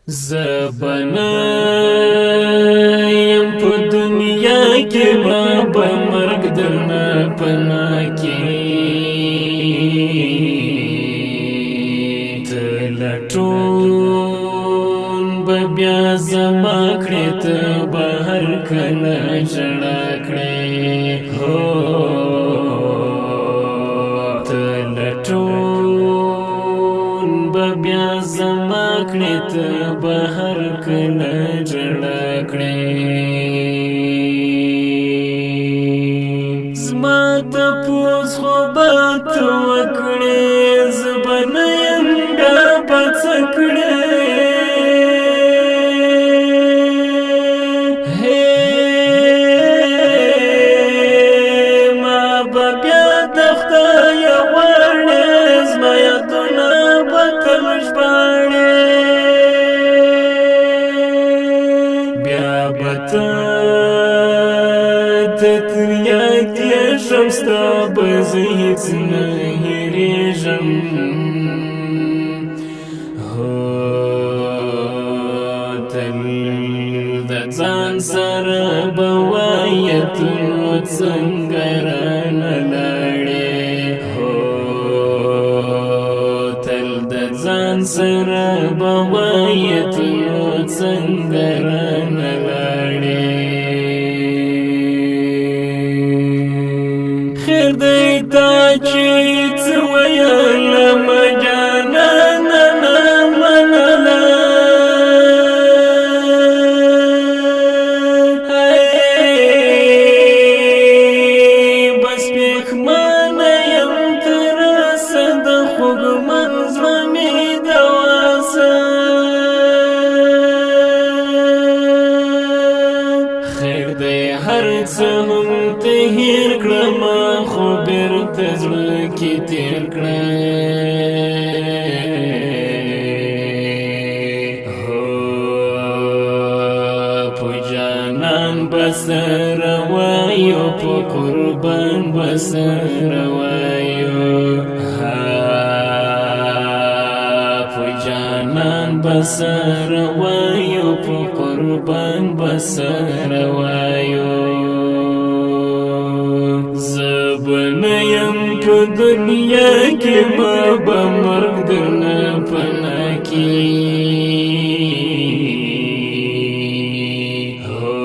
زبنا یم په دنیا کې به مرګ درنه پناه کې ته لټون به بیا زما کړې ته به هر کله ژړا کړې هو ته لټون به بیا زما کړې ته به هر کله ژړا کړې زما تپوس خو به ته وکړې زه به نه یم بیا به څه کړې ستا به زه هېڅ نه هېرېږم هو تل د ځان سره به وایتونو څنګه رانه لاړې هو تل د ځان سره به وایتونو څنګه رانه لاړې خیر دی تا چې څه ویلم جانانه نه منله بس پښېمانه یم تر اوسه د خوږمن زړه مې دواسه خیر دی هر څه هم ته هېر کړم خو بیرته زړه کې تېر کړه هو په جانان به سره وایو په قربان به سره وایو په جانان به سره وایو په قربان به سره وایو زبنا یم په دنیا کې به مرګ درنه پناه کې هو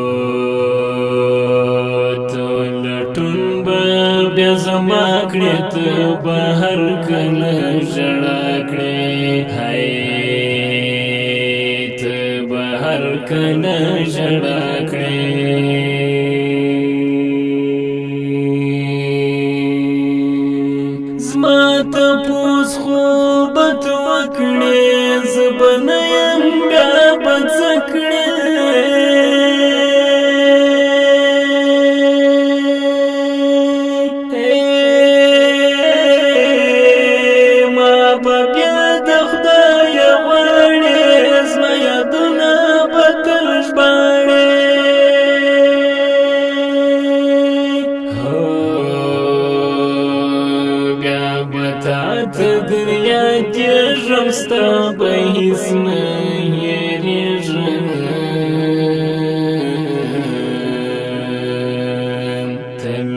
ته لټون به بیا زما کړې ته به هر کله ژړا کړې هی ته به هر کله ژړا کړې زما تپوس خو به ته وکړې زه به نه یم بیا به څه کړې ما به بیا د خدایه غواړې زما یادونه به تل ژباړې ته دنیا تېږم ستا به هېڅ نه هېرېږم تل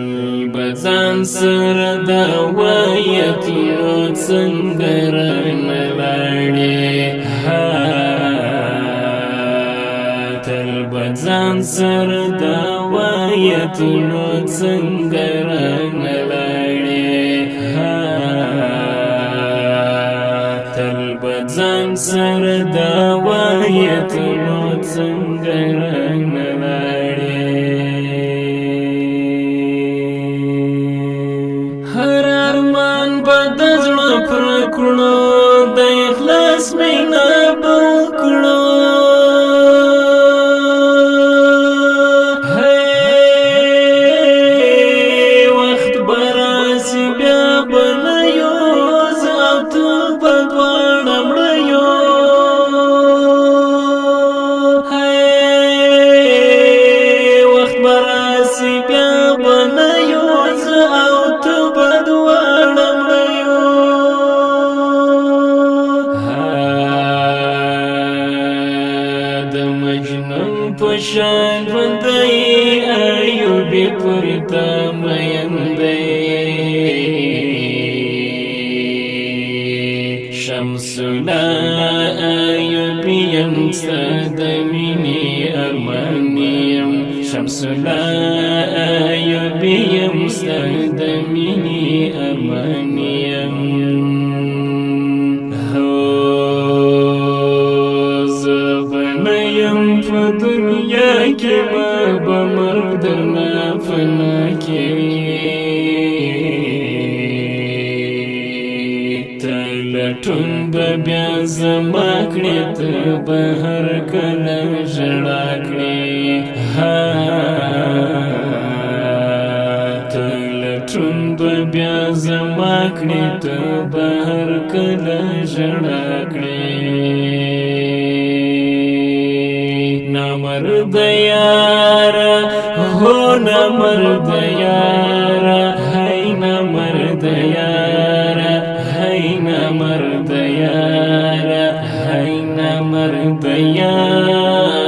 به ځان سره دا وایتونو څنګه رانه لاړې تل به ځان سره دا وایتونو څنګه رانه لاړې ځان سره دا وایتونو څنګه رانه لاړې هر ارمان به د زړه پوره کړو د اخلاص مینه به وکړو وخت به راسي بیا به نه یو زه او ته به دواړه مړه یو پشان بندئی ایوبی پورتا میندئی شمسنا ایوبیم صدمینی ارمانیم شمسنا ایوبیم صدمینی ارمانیم دنیا کی بابا مرد نافنا کی تلٹون بیا زما کړی ته بهر کله ژړا کړی تلټون بیا زما کړی ته بهر کله ژړا کړی نامرد یارا ہو نامرد یارا ہے نامرد یارا ہے نامرد یارا ہے نامرد یارا